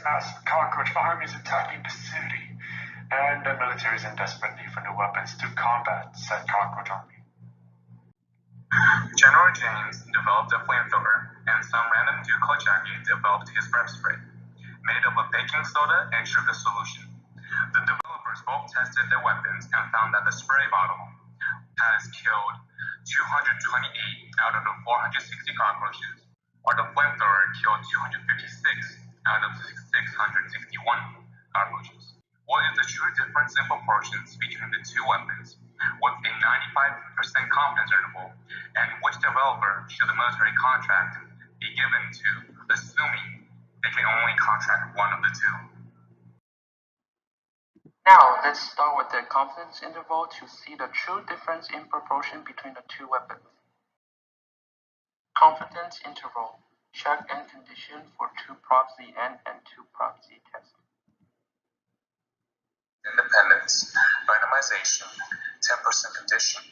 as cockroach armies attacking the city, and the military is in desperate need for new weapons to combat said cockroach army. General James developed a flamethrower, and some random dude called Jackie developed his pepper spray, made up of baking soda and sugar solution. The developers both tested their weapons and found that the spray bottle has killed 228 out of the 460 cockroaches, while the flamethrower killed 256 out of 661 cockroaches. What is the true difference in proportions between the two weapons, with a 95% confidence interval, and which developer should the military contract be given to, assuming they can only contract one of the two? Now, let's start with the confidence interval to see the true difference in proportion between the two weapons. Confidence interval. Check and condition for 2 prop ZN and 2 prop Z test. Independence, randomization, 10% condition,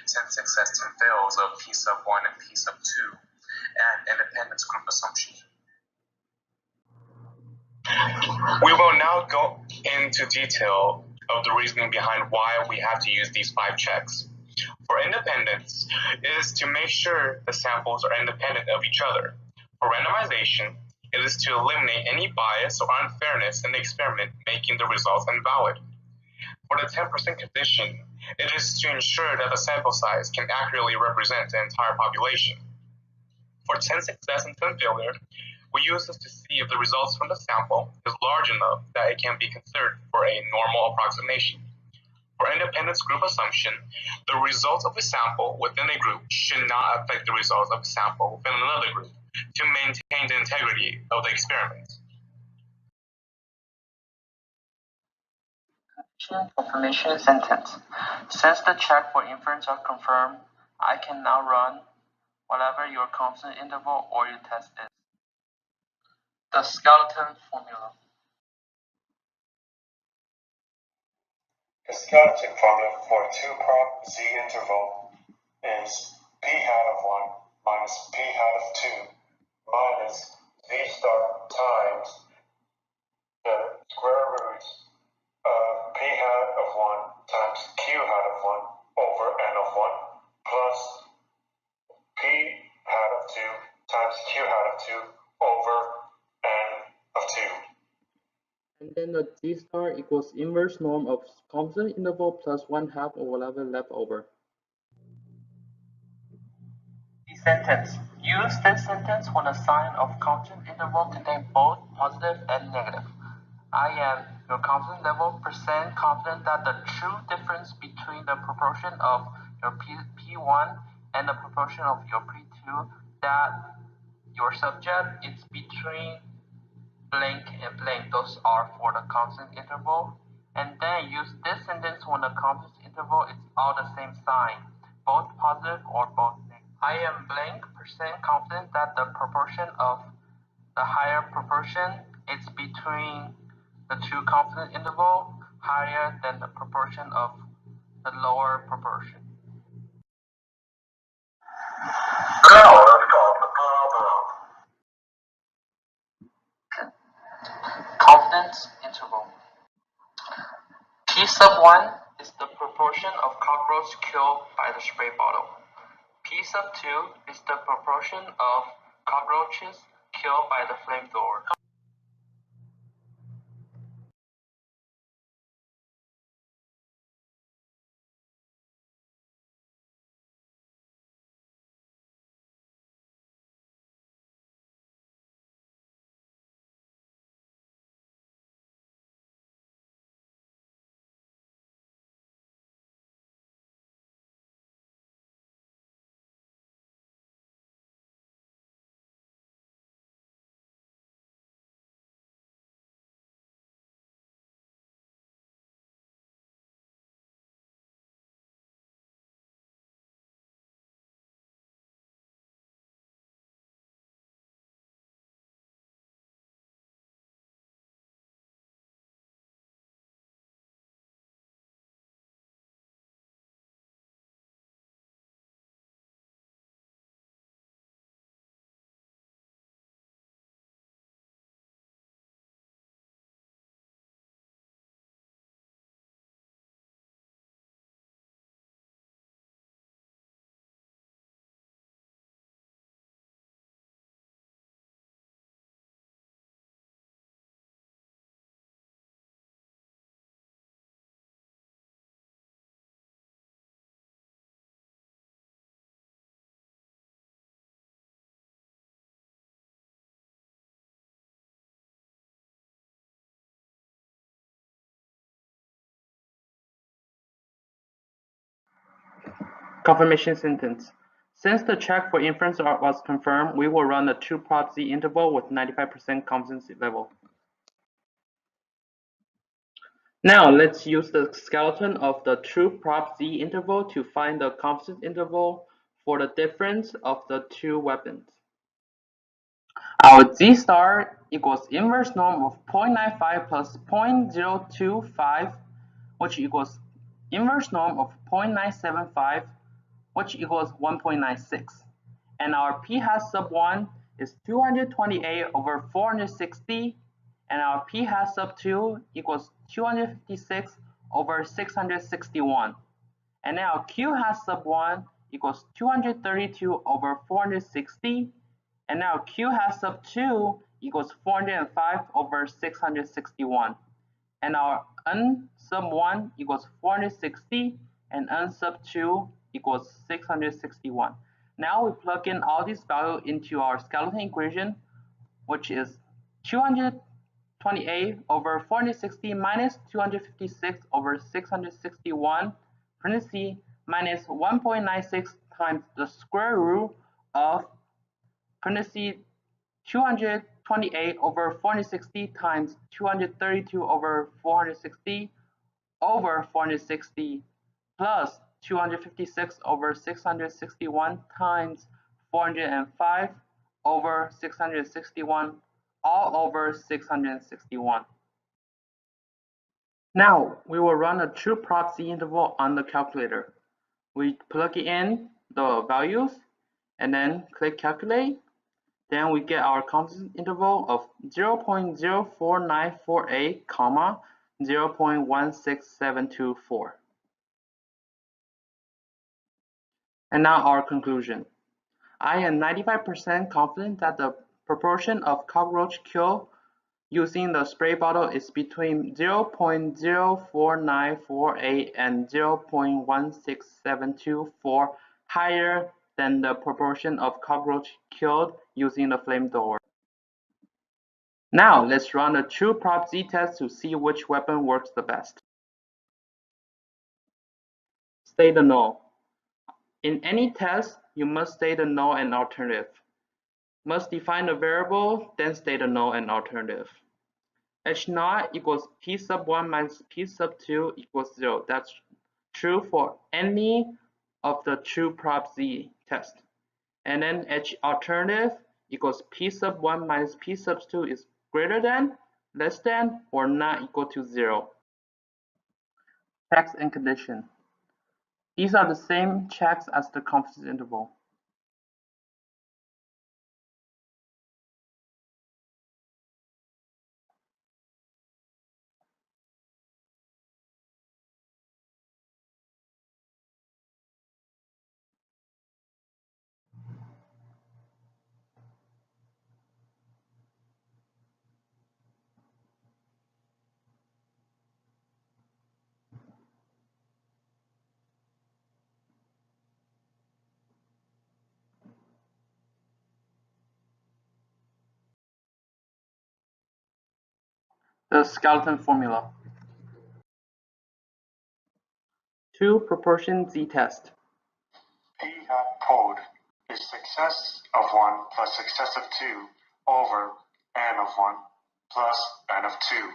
10 success, 10 fails of P sub 1 and P sub 2, and independence group assumption. We will now go into detail of the reasoning behind why we have to use these 5 checks. For independence, it is to make sure the samples are independent of each other. For randomization, it is to eliminate any bias or unfairness in the experiment, making the results invalid. For the 10% condition, it is to ensure that the sample size can accurately represent the entire population. For 10 success and 10 failure, we use this to see if the results from the sample is large enough that it can be considered for a normal approximation. For independence group assumption, the results of a sample within a group should not affect the results of a sample within another group to maintain the integrity of the experiment. Confirmation sentence. Since the check for inference are confirmed, I can now run whatever your confidence interval or your test is. The skeleton formula. The skeleton formula for 2 prop Z interval is P hat of 1 minus P hat of 2 minus Z star times the square root of P hat of 1 times Q hat of 1 over N of 1 plus P hat of 2 times Q hat of 2 over N of 2. And then the Z star equals inverse norm of confidence interval plus 1/2 or whatever left over. The sentence. Use this sentence when a sign of confidence interval contains both positive and negative. I am your confidence level percent confident that the true difference between the proportion of your P1 and the proportion of your P2 that your subject is between blank and blank. Those are for the confidence interval. And then use this sentence when the confidence interval is all the same sign, both positive or both negative. I am blank percent confident that the proportion of the higher proportion is between the two confidence interval higher than the proportion of the lower proportion. Now let's solve the problem. Confidence interval. P sub 1 is the proportion of cockroach killed by the spray bottle. P sub 2 is the proportion of cockroaches killed by the flamethrower. Confirmation sentence. Since the check for inference was confirmed, we will run a true prop z interval with 95% confidence level. Now let's use the skeleton of the true prop z interval to find the confidence interval for the difference of the two weapons. Our z star equals inverse norm of 0.95 plus 0.025, which equals inverse norm of 0.975, which equals 1.96. And our p hat sub 1 is 228 over 460, and our p hat sub 2 equals 256 over 661. And now q hat sub 1 equals 232 over 460, and now q hat sub 2 equals 405 over 661. And our n sub 1 equals 460, and n sub 2 equals 661. Now we plug in all these values into our skeleton equation, which is 228 over 460 minus 256 over 661, parentheses, minus 1.96 times the square root of, parentheses, 228 over 460 times 232 over 460 over 460 plus 256 over 661 times 405 over 661 all over 661. Now we will run a true prop z interval on the calculator. We plug in the values and then click calculate. Then we get our confidence interval of 0.04948, comma 0.16724. And now our conclusion. I am 95% confident that the proportion of cockroach kill using the spray bottle is between 0.04948 and 0.16724, higher than the proportion of cockroach killed using the flamethrower. Now let's run a true prop z test to see which weapon works the best. State the null. In any test, you must state the null and alternative. Must define a variable, then state the null and alternative. H naught equals p sub 1 minus p sub 2 equals 0. That's true for any of the true prop z test. And then H alternative equals p sub 1 minus p sub 2 is greater than, less than, or not equal to 0. Checks and condition. These are the same checks as the confidence interval. The skeleton formula. 2 proportion z-test. P hat code is success of 1 plus success of 2 over n of 1 plus n of 2.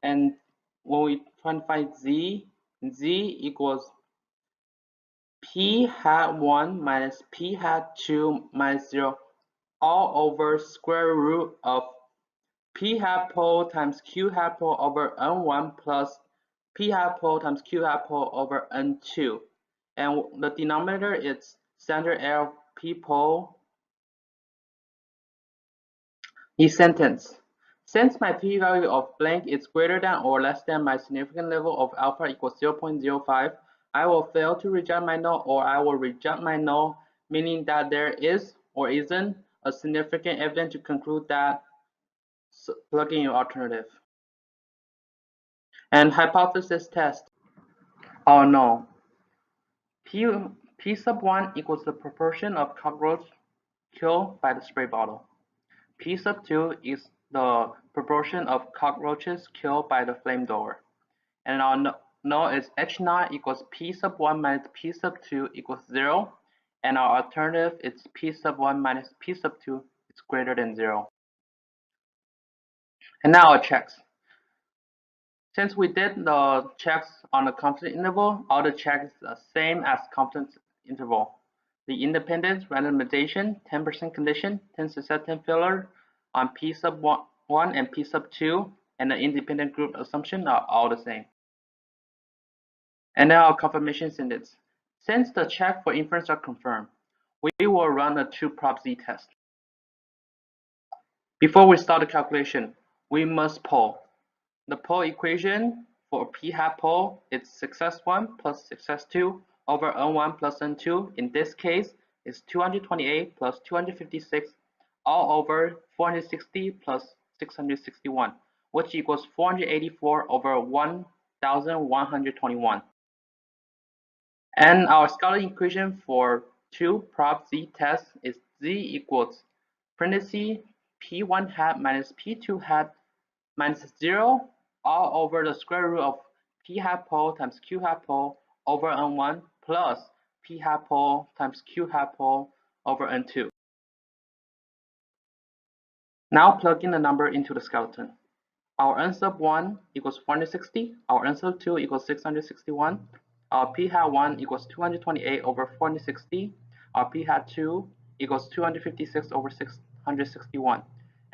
And when we try to find z equals p hat 1 minus p hat 2 minus 0 all over square root of p hat pole times q hat pole over n1 plus p hat pole times q hat pole over n2. And the denominator is standard error of p pole. The sentence. Since my p-value of blank is greater than or less than my significant level of alpha equals 0.05, I will fail to reject my null, or I will reject my null, meaning that there is or isn't a significant evidence to conclude that plug in your alternative. And hypothesis test. Oh no. P sub 1 equals the proportion of cockroach killed by the spray bottle. P sub 2 is the proportion of cockroaches killed by the flamethrower. And know is H0 equals P sub 1 minus P sub 2 equals 0, and our alternative is P sub 1 minus P sub 2 is greater than 0. And now our checks. Since we did the checks on the confidence interval, all the checks are the same as confidence interval. The independence randomization, 10% condition, 10% failure on P sub 1 and P sub 2, and the independent group assumption are all the same. And now our confirmation sentence. Since the check for inference are confirmed, we will run a 2-prop z-test. Before we start the calculation, we must poll. The poll equation for p hat poll is success1 plus success2 over n1 plus n2. In this case, is 228 plus 256 all over 460 plus 661, which equals 484 over 1121. And our Scholar equation for 2-prop z-test is z equals parenthesis p1 hat minus p2 hat minus 0 all over the square root of p hat pole times q hat pole over n1 plus p hat pole times q hat pole over n2. Now plug in the number into the skeleton. Our n sub 1 equals 460, our n sub 2 equals 661, our p hat 1 equals 228 over 460, our p hat 2 equals 256 over 661,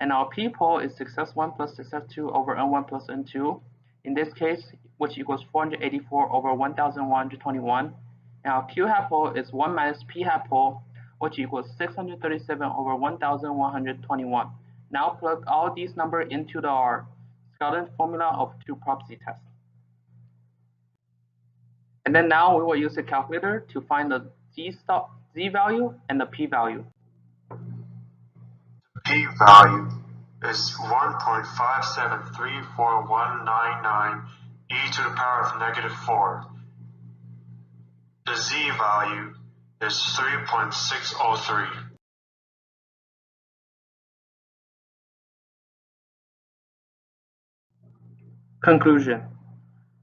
and our p pole is success1 plus success2 over n1 plus n2, in this case, which equals 484 over 1121, and our q hat pole is 1 minus p hat pole, which equals 637 over 1121. Now plug all these numbers into our skeleton formula of 2-prop z-test. And then now we will use a calculator to find the z value and the p value. P value is 1.57341199 e to the power of -4. The z value is 3.603. Conclusion.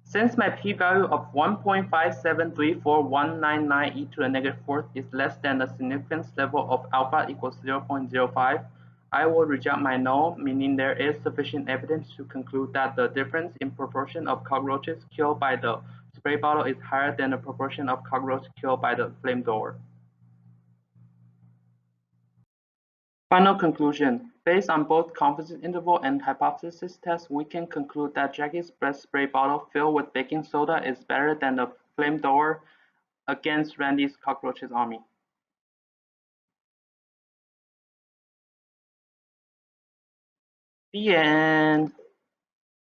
Since my p-value of 1.5734199 e to the -4th is less than the significance level of alpha equals 0.05, I will reject my null, meaning there is sufficient evidence to conclude that the difference in proportion of cockroaches killed by the spray bottle is higher than the proportion of cockroaches killed by the flamethrower. Final conclusion. Based on both confidence interval and hypothesis test, we can conclude that Jackie's breast spray bottle filled with baking soda is better than the flamethrower against Randy's cockroaches army. The end.